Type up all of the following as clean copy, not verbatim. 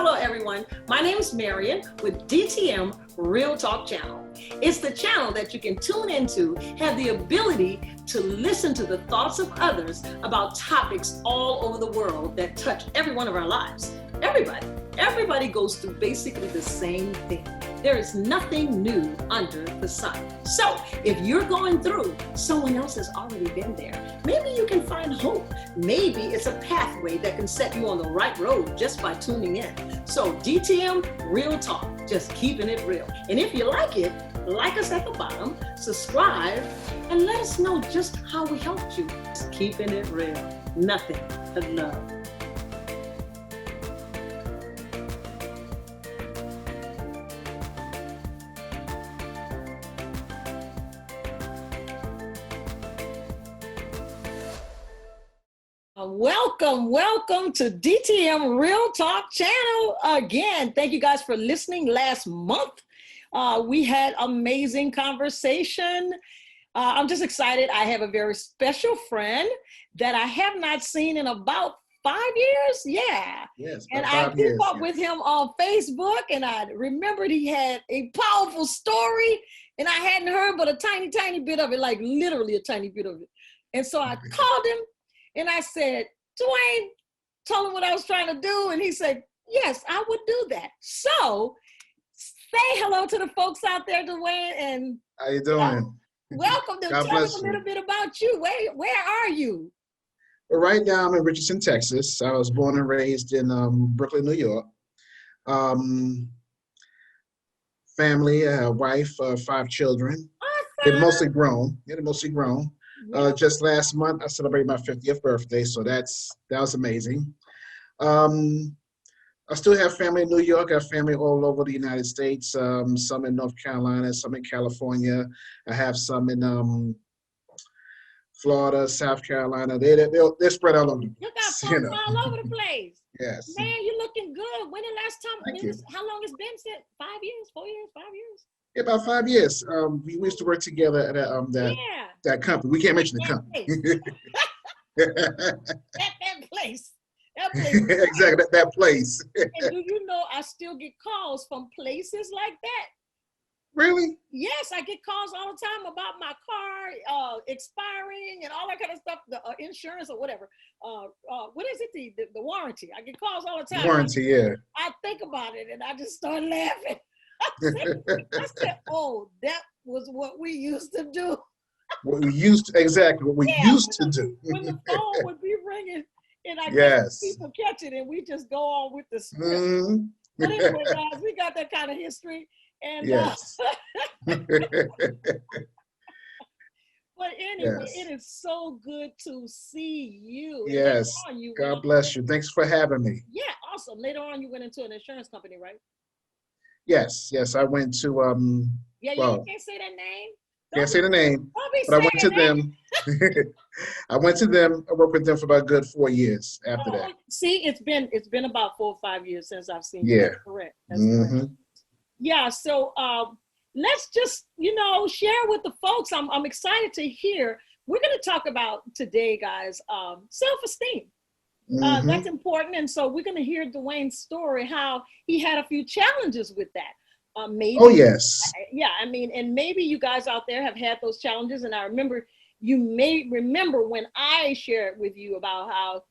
Hello everyone, my name is Marion with DTM Real Talk channel. It's the channel that you can tune into, have the ability to listen to the thoughts of others about topics all over the world that touch every one of our lives. Everybody goes through basically the same thing. There is nothing new under the sun. So if you're going through, someone else has already been there. Maybe you can find hope. Maybe it's a pathway that can set you on the right road just by tuning in. So DTM Real Talk, just keeping it real. And if you like it, like us at the bottom, subscribe, and let us know just how we helped you. Just keeping it real. Nothing but love. Welcome to DTM Real Talk channel. Again, thank you guys for listening. Last month, we had amazing conversation. I'm just excited. I have a very special friend that I have not seen in about 5 years. Yeah. Yes. And I keep up with him on Facebook, and I remembered he had a powerful story, and I hadn't heard but a tiny bit of it, like literally a tiny bit of it. And so I called him. And I said, Dwayne, told him what I was trying to do. And he said, yes, I would do that. So say hello to the folks out there, Dwayne. And how you doing? Welcome to tell us a little bit about you. Where are you? Well, right now I'm in Richardson, Texas. I was born and raised in Brooklyn, New York. Family, wife, 5 children. Awesome. They're mostly grown. Just last month, I celebrated my 50th birthday, so that was amazing. I still have family in New York. I have family all over the United States, some in North Carolina, some in California. I have some in Florida, South Carolina. They're spread all over the place. You got folks all over the place. Yes. Man, you're looking good. When the last time? Thank you. How long it's been since? 5 years, 4 years, 5 years? Yeah, about 5 years. We used to work together at that company. We can't mention the company. that place. Exactly, that place. And do you know I still get calls from places like that? Really? Yes, I get calls all the time about my car expiring and all that kind of stuff, the insurance or whatever. What is it? The warranty. I get calls all the time. Warranty, yeah. I think about it and I just start laughing. I said, oh, that was what we used to do. What we used to do. When the phone would be ringing and I guess people catch it and we just go on with the script. Mm-hmm. But anyway, guys, we got that kind of history. And yes. But anyway, It is so good to see you. Yes. God bless you. Thanks for having me. Yeah, awesome. Later on, you went into an insurance company, right? Yes. I went to you can't say that name. Can't say the name. But I went to them. I went to them. I worked with them for about a good 4 years after that. See, it's been about 4 or 5 years since I've seen you. Yeah. That's correct. That's correct. Yeah. So let's just share with the folks. I'm excited to hear. We're going to talk about today, guys, self-esteem. That's important. And so we're going to hear Dwayne's story, how he had a few challenges with that. Maybe. Oh, yes. Yeah. I mean, and maybe you guys out there have had those challenges. And I remember, you may remember when I shared with you about how,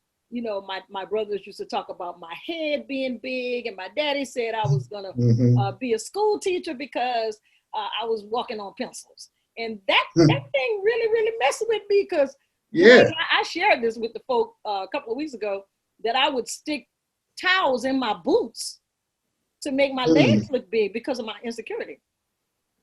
my brothers used to talk about my head being big. And my daddy said I was going to be a school teacher because I was walking on pencils. And that thing really messed with me because I shared this with the folk a couple of weeks ago that I would stick towels in my boots to make my legs look big because of my insecurity.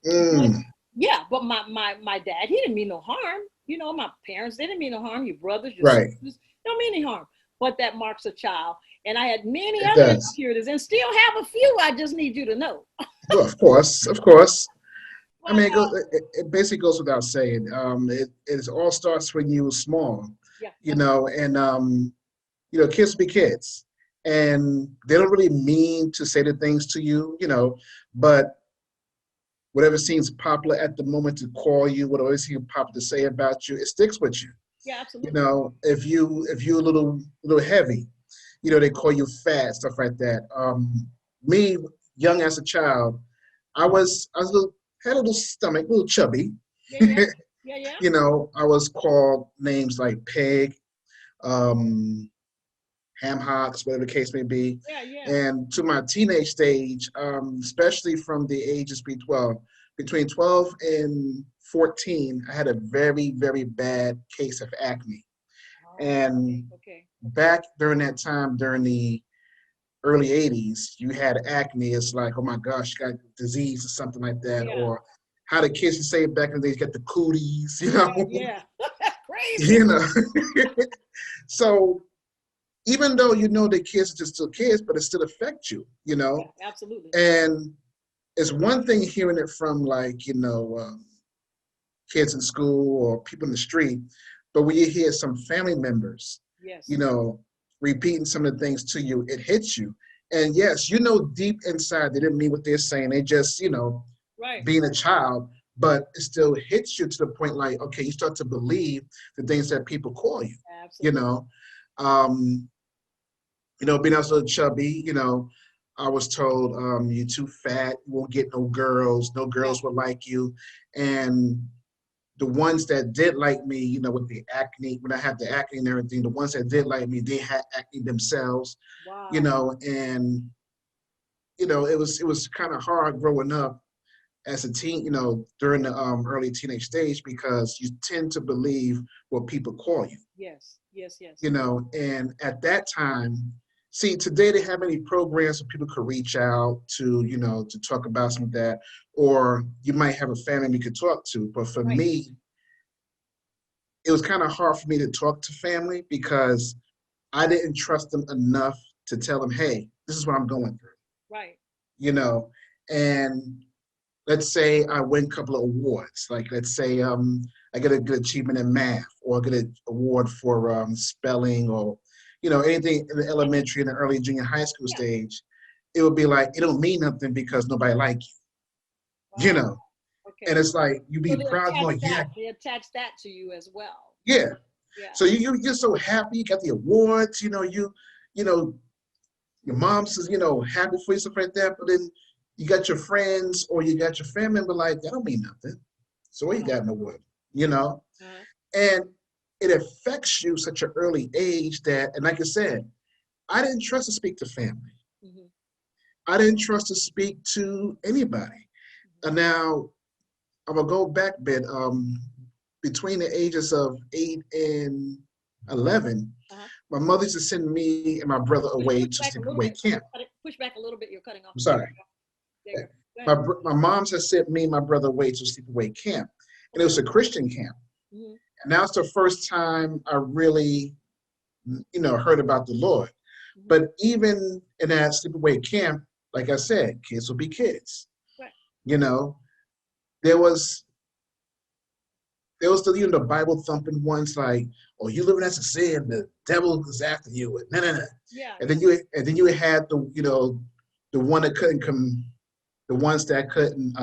But my dad, he didn't mean no harm. My parents, they didn't mean no harm. Your brothers, your sisters, don't mean any harm. But that marks a child. And I had many other insecurities and still have a few. I just need you to know. Well, of course. I mean, it basically goes without saying. It all starts when you were small, and kids be kids, and they don't really mean to say the things to you, but whatever seems popular at the moment to call you, whatever seems popular to say about you, it sticks with you. Yeah, absolutely. If you're a little heavy, you know, they call you fat, stuff like that. Me, young as a child, I was had a little stomach, a little chubby. Yeah, yeah, yeah, yeah. You know, I was called names like pig, um, ham hocks, whatever the case may be. Yeah, yeah. And to my teenage stage, especially from the ages between 12 and 14, I had a very, very bad case of acne. Oh, okay, And okay. back during that time, during the early 80s, you had acne. It's like, oh my gosh, you got disease or something like that. Yeah, Or how the kids would say back in the days, get the cooties, you yeah, know? yeah. Crazy. You know. So even though you know the kids are just still kids, but it still affects you, you Yeah, know? absolutely. And it's one thing hearing it from like, kids in school or people in the street, but when you hear some family members, you Yes. know, repeating some of the things to you, it hits you. And yes, you know, deep inside, they didn't mean what they're saying. They just, Right. being a child, but it still hits you to the point like, okay, you start to believe the things that people call you, you Absolutely. know. Um, being I was a little chubby, I was told, you're too fat, you won't get no Yeah. girls will like you. And the ones that did like me, with the acne, when I had the acne and everything, the ones that did like me, they had acne themselves, Wow. and it was kind of hard growing up as a teen, during the early teenage stage because you tend to believe what people call you, Yes. Yes. Yes. and at that time, see, today they have many programs where people could reach out to, to talk about some of that, or you might have a family you could talk to. But for Right. me, it was kind of hard for me to talk to family because I didn't trust them enough to tell them, hey, this is what I'm going through, Right. you know. And let's say I win a couple of awards, like let's say I get a good achievement in math, or I get an award for spelling, or anything in the elementary and the early junior high school Yeah. stage. It would be like it don't mean nothing because nobody like you, Wow. And Okay. it's like you So be they proud, attach yeah, that. They attach that to you as well. yeah. Yeah. So you're so happy, you got the awards, you know your mom says, happy for you, stuff like that, but then you got your friends or you got your family member like, that don't mean nothing. So what you Wow. got in the wood, you know? Uh-huh. And it affects you such an early age that, and like I said, I didn't trust to speak to family. Mm-hmm. I didn't trust to speak to anybody. And now I'm gonna go back a bit. Between the ages of 8 and 11, Uh-huh. my mother used to send me and my brother away Push to back a little sleepaway bit. camp. Push back a little bit. You're cutting off. I'm There you sorry. go. There you go. Go My ahead. my mom's had sent me and my brother away to sleepaway camp, and it Okay. was a Christian camp. Mm-hmm. And that was the first time I really, heard about the Lord. Mm-hmm. But even in that sleepaway camp, like I said, kids will be kids. Right. You know, there was the the Bible thumping ones like, "Oh, you living as a sin, the devil is after you," and no, no, no. Yeah. And then you had the one that couldn't come, the ones that couldn't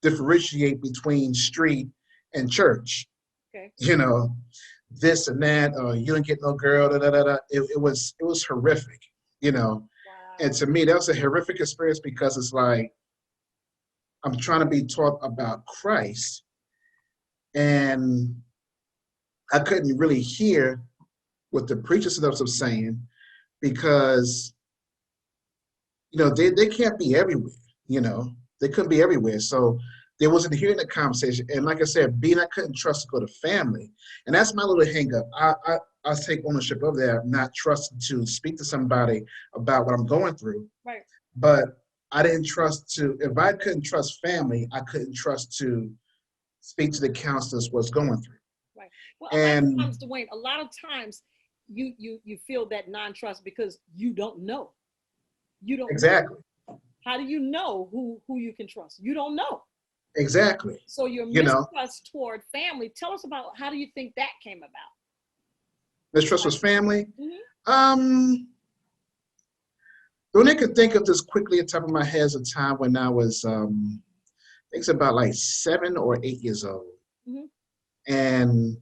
differentiate between street and church. Okay. You know, this and that. You didn't get no girl. Da, da, da, da. It was horrific. You know, and Wow. to me that was a horrific experience because it's like I'm trying to be taught about Christ, and I couldn't really hear what the preachers was saying because they can't be everywhere. They couldn't be everywhere. So they wasn't hearing the conversation. And like I said, being I couldn't trust to go to family. And that's my little hang up. I take ownership of that, not trusting to speak to somebody about what I'm going through. Right. But I didn't trust to, if I couldn't trust family, I couldn't trust to speak to the counselors what's going through. Right. Well, a lot of And times, Dwayne, a lot of times you feel that non-trust because you don't know. You don't know. exactly, How do you know who you can trust? You don't know. exactly. So your You know, mistrust toward family. Tell us about how do you think that came about? mistrust was family. Mm-hmm. The only I could think of this quickly at the top of my head is a time when I was, I think it's about like 7 or 8 years old. Mm-hmm. And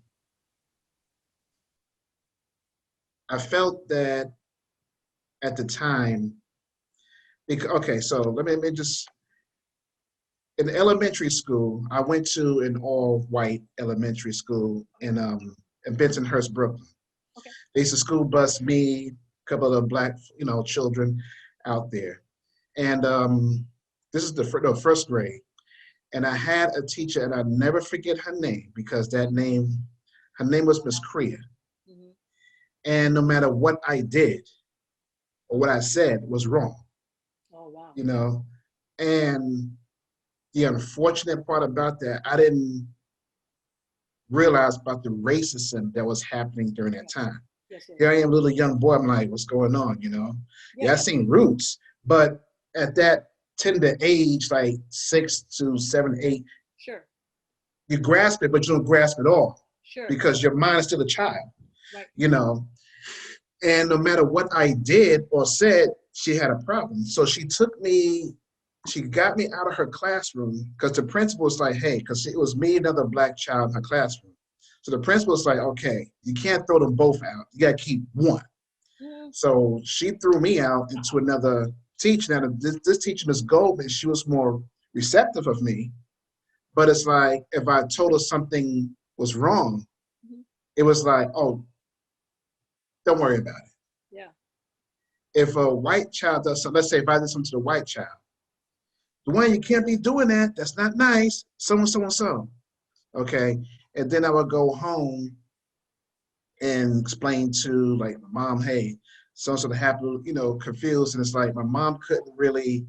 I felt that at the time. Because, okay, so let me just, in elementary school, I went to an all-white elementary school in Bensonhurst, Brooklyn. Okay. They used to school bus me, a couple of black, children out there. And this is the first grade. And I had a teacher, and I never forget her name, because her name was Miss Crea. Mm-hmm. And no matter what I did or what I said was wrong. Oh, wow. And the unfortunate part about that, I didn't realize about the racism that was happening during that time. Yes, sir. Here I am, a little young boy. I'm like, what's going on? Yeah, I seen roots, but at that tender age, like 6 to 7, 8, sure, you grasp it, but you don't grasp it all, sure, because your mind is still a child, right. And no matter what I did or said, she had a problem. So she got me out of her classroom, because the principal was like, hey, because it was me and another black child in her classroom. So the principal was like, okay, you can't throw them both out. You got to keep one. Mm-hmm. So she threw me out into another teacher. Now, this teacher, Ms. Goldman, she was more receptive of me. But it's like, if I told her something was wrong, mm-hmm. It was like, oh, don't worry about it. Yeah. If a white child does something, let's say if I did something to the white child, Dwayne, you can't be doing that. That's not nice. So. Okay. And then I would go home and explain to like my mom, hey, so happened, confused. And it's like my mom couldn't really,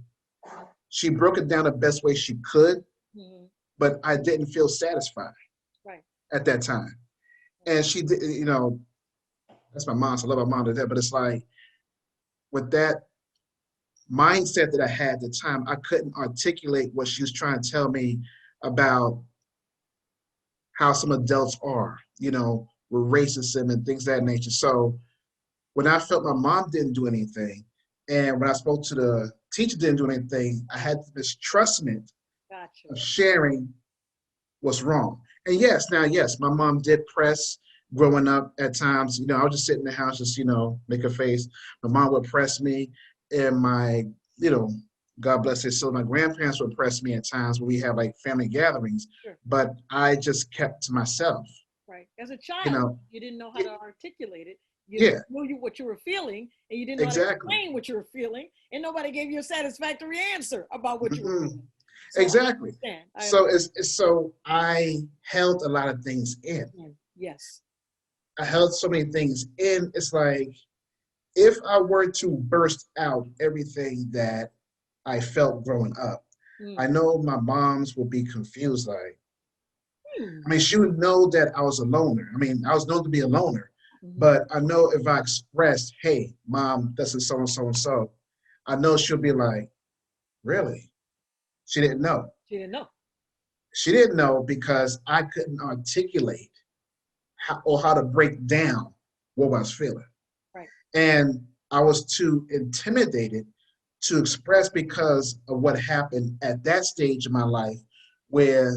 she broke it down the best way she could, mm-hmm. but I didn't feel satisfied at that time. And she did, that's my mom, so I love my mom to death, but it's like with that mindset that I had at the time, I couldn't articulate what she was trying to tell me about how some adults are, with racism and things of that nature. So when I felt my mom didn't do anything, and when I spoke to the teacher didn't do anything, I had this trustment of sharing what's wrong. And yes, my mom did press growing up at times. I would just sit in the house, just, make a face. My mom would press me, and my, God bless his soul, my grandparents would press me at times when we have like family gatherings, sure. But I just kept to myself. Right. As a child, you didn't know how to articulate it. You knew what you were feeling, and you didn't know how to explain what you were feeling, and nobody gave you a satisfactory answer about what you were feeling. So exactly. So I held a lot of things in. Yes. I held so many things in. It's like, if I were to burst out everything that I felt growing up, I know my moms would be confused. Like, she would know that I was a loner. I was known to be a loner, but I know if I expressed, hey, mom, this is so and so and so, I know she'll be like, really? She didn't know. She didn't know because I couldn't articulate how to break down what I was feeling. Right. And I was too intimidated to express because of what happened at that stage of my life, where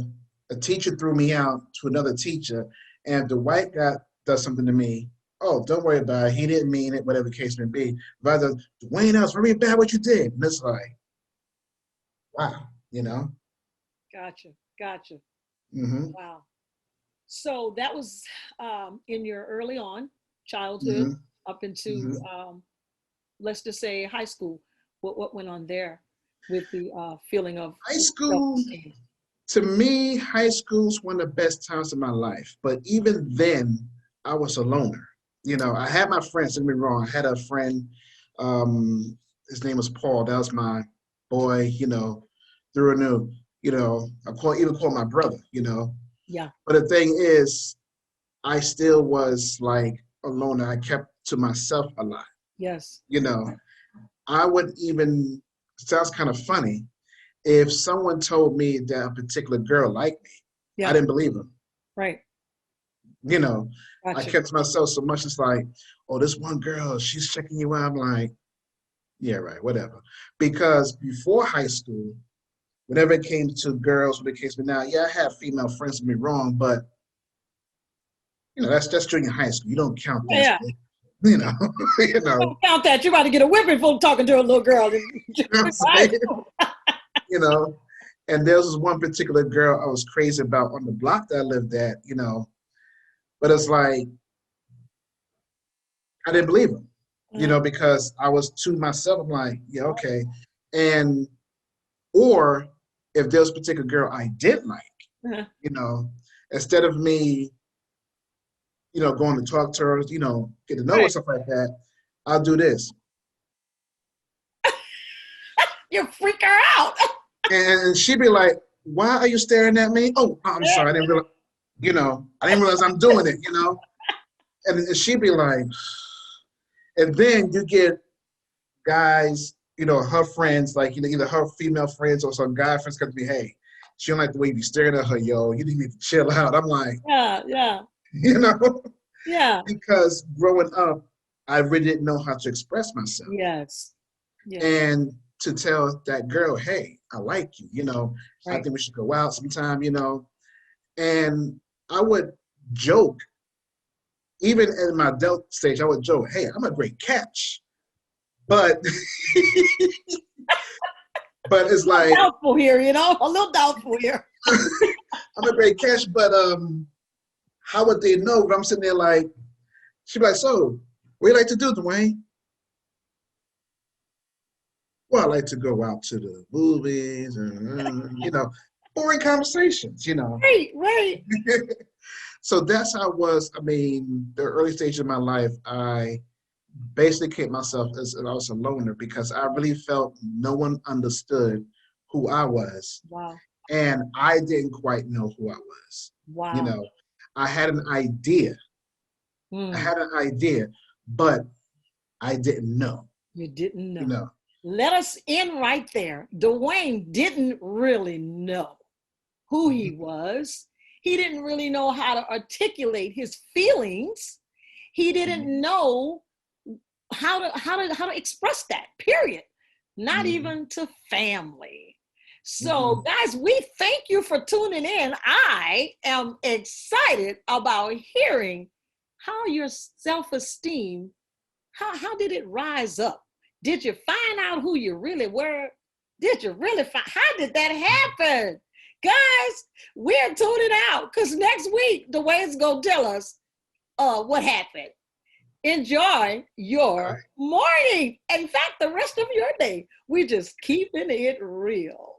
a teacher threw me out to another teacher, and the white guy does something to me. Oh, don't worry about it. He didn't mean it, whatever the case may be. Rather, Dwayne, that was very bad what you did. And it's like, wow, Gotcha. Mm-hmm. Wow. So that was in your early on childhood, mm-hmm. up into, mm-hmm. Let's just say high school. What went on there with the feeling of high school? To me, high school's one of the best times of my life. But even then, I was a loner. I had my friends, don't get me wrong. I had a friend, his name was Paul. That was my boy, through and through. I even call my brother, Yeah. But the thing is, I still was like a loner. I kept to myself a lot. Yes. I would even, sounds kind of funny, if someone told me that a particular girl liked me, I didn't believe them. Right. Gotcha. I kept to myself so much. It's like, oh, this one girl, she's checking you out. I'm like, yeah, right, whatever. Because before high school, whenever it came to girls, when it came to me now, I have female friends, don't get me wrong, but that's just junior high school. You don't count that. Yeah. you know, you know, Count that. You're about to get a whipping for talking to a little girl. you know what I'm saying? You know, and there was this one particular girl I was crazy about on the block that I lived at, you know, but it's like, I didn't believe him, you know, because I was to myself, I'm like, yeah, okay. And, or if there was a particular girl I didn't like, you know, instead of me, you know, going to talk to her, you know, get to know her, stuff like that, I'll do this. You freak her out. And she'd be like, why are you staring at me? Oh, I'm sorry, I didn't realize, you know, I didn't realize I'm doing it, you know? And she'd be like, and then you get guys, you know, her friends, like, you know, either her female friends or some guy friends come to me, hey, she don't like the way you be staring at her, yo. You need to chill out. I'm like, yeah, you know, yeah. because growing up, I really didn't know how to express myself. Yes. And to tell that girl, hey, I like you, you know, I think we should go out sometime, you know. And I would joke, even in my adult stage, I would joke, hey, I'm a great catch. But but it's like doubtful here, you know, a little doubtful here. I'm a great catch, but how would they know? But I'm sitting there like, she'd be like, so what do you like to do, Dwayne? Well, I like to go out to the movies, and, you know, boring conversations, you know. Right. So that's how it was. I mean, the early stages of my life, I basically kept myself as I was a loner because I really felt no one understood who I was. Wow. And I didn't quite know who I was. Wow. You know, I had an idea. But I didn't know. You didn't know. You know. Let us end right there. Dwayne didn't really know who he was. He didn't really know how to articulate his feelings. He didn't know how to express that, period. Not even to family. So guys, we thank you for tuning in. I am excited about hearing how your self-esteem, how did it rise up? Did you find out who you really were? Did you really how did that happen? Guys, we're tuning out because next week, Dwayne's going to tell us what happened. Enjoy your morning. In fact, the rest of your day. We just keeping it real.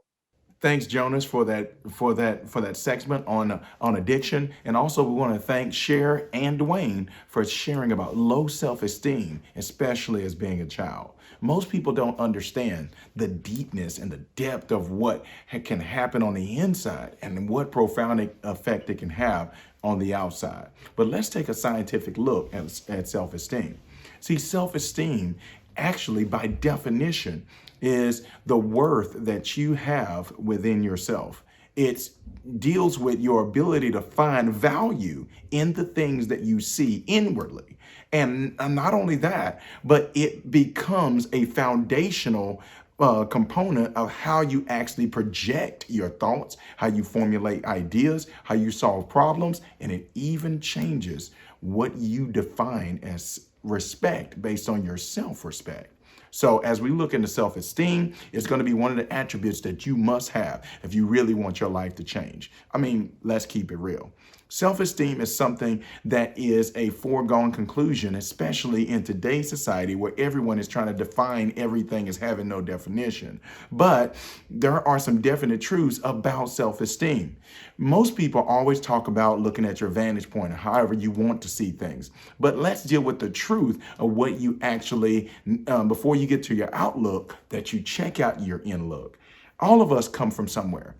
Thanks, Jonas, for that segment on addiction, and also we want to thank Cher and Dwayne for sharing about low self-esteem, especially as being a child. Most people don't understand the deepness and the depth of what can happen on the inside and what profound effect it can have on the outside. But let's take a scientific look at self-esteem. See, self-esteem actually, by definition, is the worth that you have within yourself. It deals with your ability to find value in the things that you see inwardly. And not only that, but it becomes a foundational component of how you actually project your thoughts, how you formulate ideas, how you solve problems, and it even changes what you define as respect based on your self-respect. So as we look into self-esteem, it's going to be one of the attributes that you must have if you really want your life to change. I mean, let's keep it real. Self-esteem is something that is a foregone conclusion, especially in today's society where everyone is trying to define everything as having no definition. But there are some definite truths about self-esteem. Most people always talk about looking at your vantage point, however you want to see things. But let's deal with the truth of what you actually, before you get to your outlook, that you check out your in-look. All of us come from somewhere.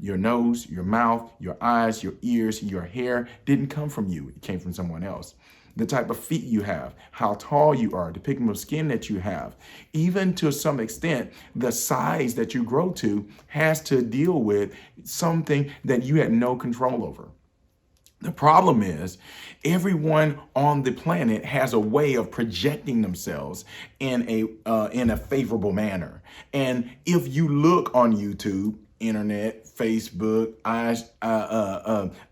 Your nose, your mouth, your eyes, your ears, your hair didn't come from you. It came from someone else. The type of feet you have, how tall you are, the pigment of skin that you have, even to some extent, the size that you grow to has to deal with something that you had no control over. The problem is everyone on the planet has a way of projecting themselves in a favorable manner. And if you look on YouTube, internet, Facebook,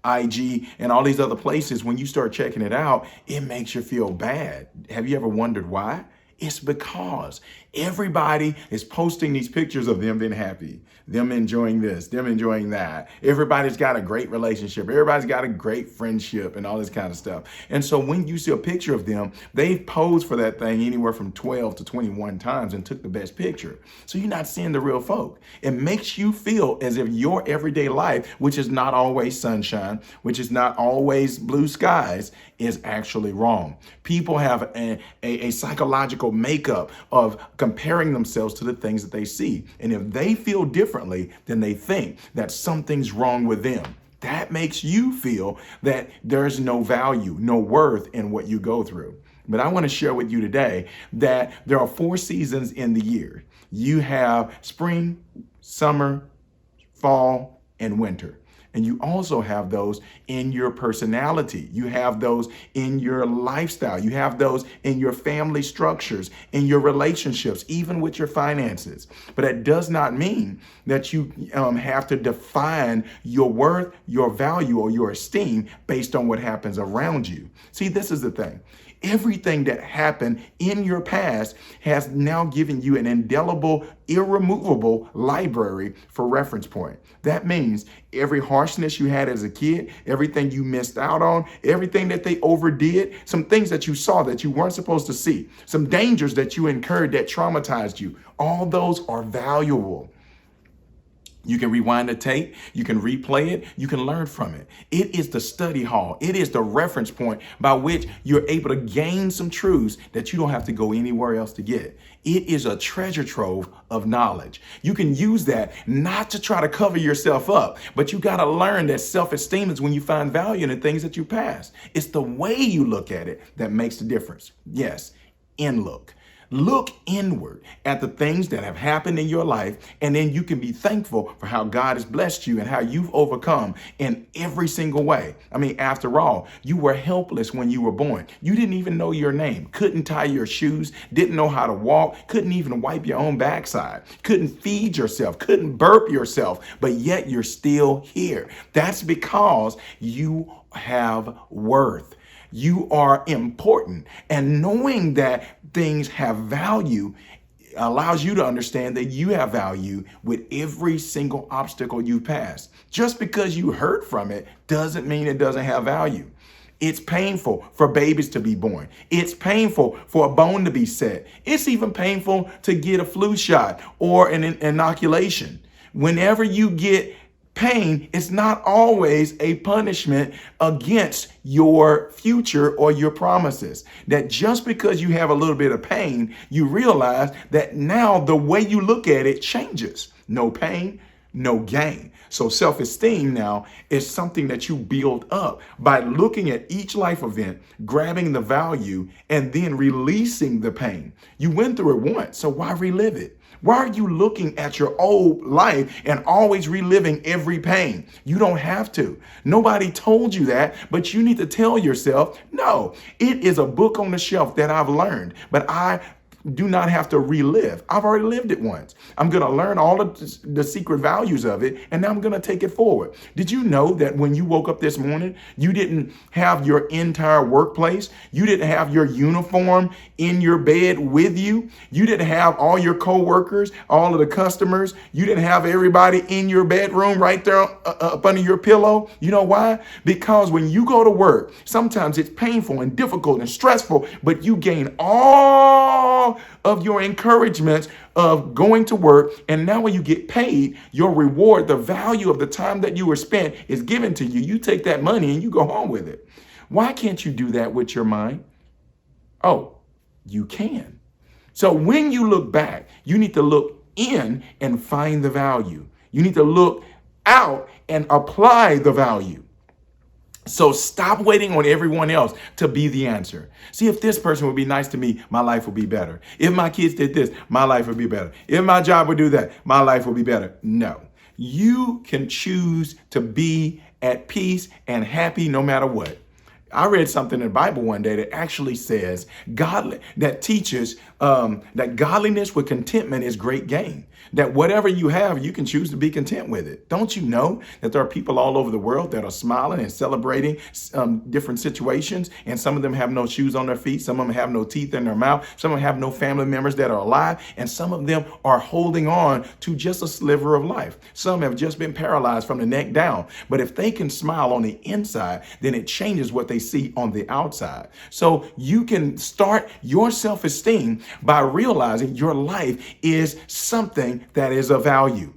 IG, and all these other places, when you start checking it out, it makes you feel bad. Have you ever wondered why? It's because everybody is posting these pictures of them being happy, them enjoying this, them enjoying that. Everybody's got a great relationship. Everybody's got a great friendship and all this kind of stuff. And so when you see a picture of them, they've posed for that thing anywhere from 12 to 21 times and took the best picture. So you're not seeing the real folk. It makes you feel as if your everyday life, which is not always sunshine, which is not always blue skies, is actually wrong. People have a psychological makeup of comparing themselves to the things that they see. And if they feel differently, then they think that something's wrong with them. That makes you feel that there's no value, no worth in what you go through. But I want to share with you today that there are 4 seasons in the year. You have spring, summer, fall, and winter. And you also have those in your personality. You have those in your lifestyle. You have those in your family structures, in your relationships, even with your finances. But that does not mean that you have to define your worth, your value, or your esteem based on what happens around you. See, this is the thing. Everything that happened in your past has now given you an indelible, irremovable library for reference point. That means every harshness you had as a kid, everything you missed out on, everything that they overdid, some things that you saw that you weren't supposed to see, some dangers that you incurred that traumatized you, all those are valuable. You can rewind the tape, you can replay it, you can learn from it. It is the study hall. It is the reference point by which you're able to gain some truths that you don't have to go anywhere else to get. It is a treasure trove of knowledge. You can use that not to try to cover yourself up, but you got to learn that self-esteem is when you find value in the things that you pass. It's the way you look at it that makes the difference. Yes, look. Look inward at the things that have happened in your life, and then you can be thankful for how God has blessed you and how you've overcome in every single way. I mean, after all, you were helpless when you were born. You didn't even know your name, couldn't tie your shoes, didn't know how to walk, couldn't even wipe your own backside, couldn't feed yourself, couldn't burp yourself, but yet you're still here. That's because you have worth. You are important, and knowing that things have value allows you to understand that you have value with every single obstacle you pass. Just because you hurt from it doesn't mean it doesn't have value. It's painful for babies to be born. It's painful for a bone to be set. It's even painful to get a flu shot or an inoculation. Whenever you get pain, it's not always a punishment against your future or your promises. That just because you have a little bit of pain, you realize that now the way you look at it changes. No pain, no gain. So self-esteem now is something that you build up by looking at each life event, grabbing the value, and then releasing the pain. You went through it once, so why relive it? Why are you looking at your old life and always reliving every pain? You don't have to. Nobody told you that, but you need to tell yourself, no, it is a book on the shelf that I've learned, but I do not have to relive. I've already lived it once. I'm going to learn all of the secret values of it, and now I'm going to take it forward. Did you know that when you woke up this morning, you didn't have your entire workplace? You didn't have your uniform in your bed with you? You didn't have all your coworkers, all of the customers? You didn't have everybody in your bedroom right there up under your pillow? You know why? Because when you go to work, sometimes it's painful and difficult and stressful, but you gain all of your encouragements of going to work, and now when you get paid, your reward, the value of the time that you were spent is given to you. You take that money and you go home with it. Why can't you do that with your mind? Oh, you can. So when you look back, you need to look in and find the value. You need to look out and apply the value. So stop waiting on everyone else to be the answer. See, if this person would be nice to me, my life would be better. If my kids did this, my life would be better. If my job would do that, my life would be better. No, you can choose to be at peace and happy no matter what. I read something in the Bible one day that actually says that teaches that godliness with contentment is great gain. That whatever you have, you can choose to be content with it. Don't you know that there are people all over the world that are smiling and celebrating different situations, and some of them have no shoes on their feet, some of them have no teeth in their mouth, some of them have no family members that are alive, and some of them are holding on to just a sliver of life. Some have just been paralyzed from the neck down. But if they can smile on the inside, then it changes what they see on the outside. So you can start your self-esteem by realizing your life is something that is of value.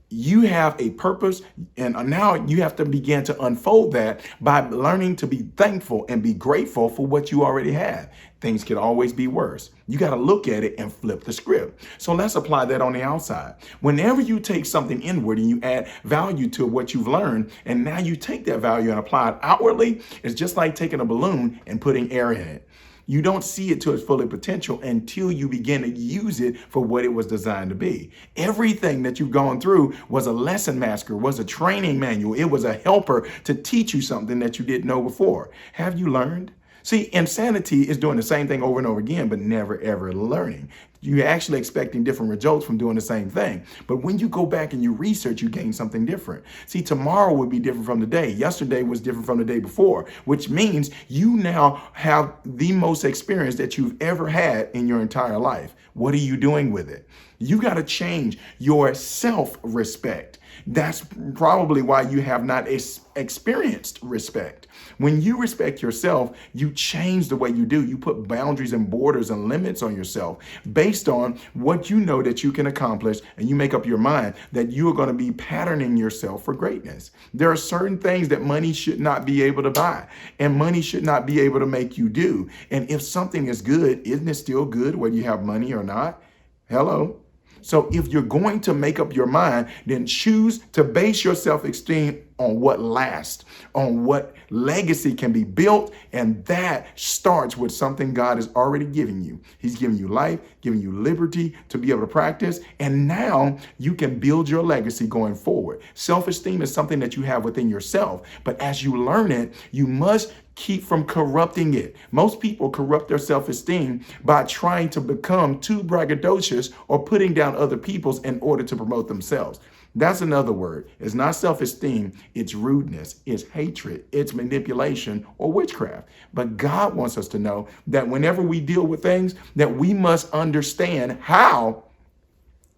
You have a purpose, and now you have to begin to unfold that by learning to be thankful and be grateful for what you already have. Things could always be worse. You got to look at it and flip the script. So let's apply that on the outside. Whenever you take something inward and you add value to what you've learned, and now you take that value and apply it outwardly, it's just like taking a balloon and putting air in it. You don't see it to its full potential until you begin to use it for what it was designed to be. Everything that you've gone through was a lesson masker, was a training manual. It was a helper to teach you something that you didn't know before. Have you learned? See, insanity is doing the same thing over and over again, but never, ever learning. You're actually expecting different results from doing the same thing. But when you go back and you research, you gain something different. See, tomorrow will be different from today. Yesterday was different from the day before, which means you now have the most experience that you've ever had in your entire life. What are you doing with it? You got to change your self-respect. That's probably why you have not experienced respect. When you respect yourself, you change the way you do. You put boundaries and borders and limits on yourself based on what you know that you can accomplish, and you make up your mind that you are going to be patterning yourself for greatness. There are certain things that money should not be able to buy, and money should not be able to make you do. And if something is good, isn't it still good whether you have money or not? Hello? So if you're going to make up your mind, then choose to base your self-esteem on what lasts, on what legacy can be built. And that starts with something God has already given you. He's given you life, giving you liberty to be able to practice. And now you can build your legacy going forward. Self-esteem is something that you have within yourself. But as you learn it, you must keep from corrupting it. Most people corrupt their self-esteem by trying to become too braggadocious or putting down other people's in order to promote themselves. That's another word. It's not self-esteem, it's rudeness, it's hatred, it's manipulation or witchcraft. But God wants us to know that whenever we deal with things, that we must understand how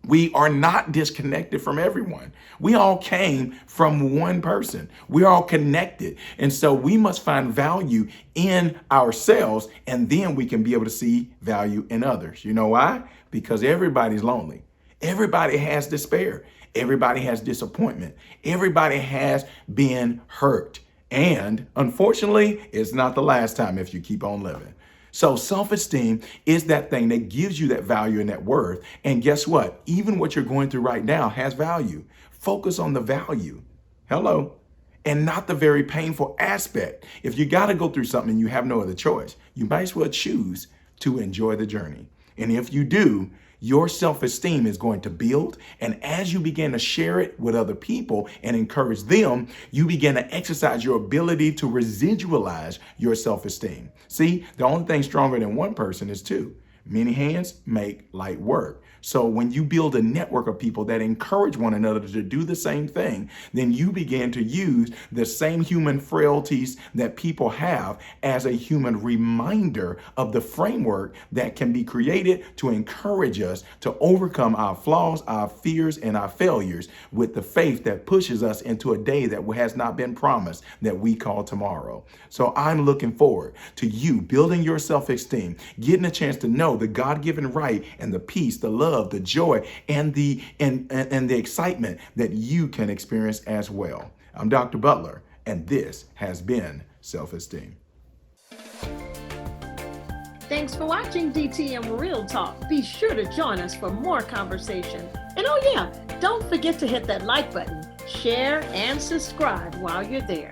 we are not disconnected from everyone. We all came from one person. We're all connected. And so we must find value in ourselves, and then we can be able to see value in others. You know why? Because everybody's lonely. Everybody has despair. Everybody has disappointment. Everybody has been hurt. And unfortunately, it's not the last time if you keep on living. So self-esteem is that thing that gives you that value and that worth. And guess what? Even what you're going through right now has value. Focus on the value. Hello. And not the very painful aspect. If you got to go through something and you have no other choice, you might as well choose to enjoy the journey. And if you do, your self-esteem is going to build. And as you begin to share it with other people and encourage them, you begin to exercise your ability to residualize your self-esteem. See, the only thing stronger than one person is two. Many hands make light work. So when you build a network of people that encourage one another to do the same thing, then you begin to use the same human frailties that people have as a human reminder of the framework that can be created to encourage us to overcome our flaws, our fears, and our failures with the faith that pushes us into a day that has not been promised that we call tomorrow. So I'm looking forward to you building your self-esteem, getting a chance to know the God-given right and the peace, the love, the joy, and the excitement that you can experience as well. I'm Dr. Butler, and this has been Self-Esteem. Thanks for watching DTM Real Talk. Be sure to join us for more conversation. And oh yeah, don't forget to hit that like button, share, and subscribe while you're there.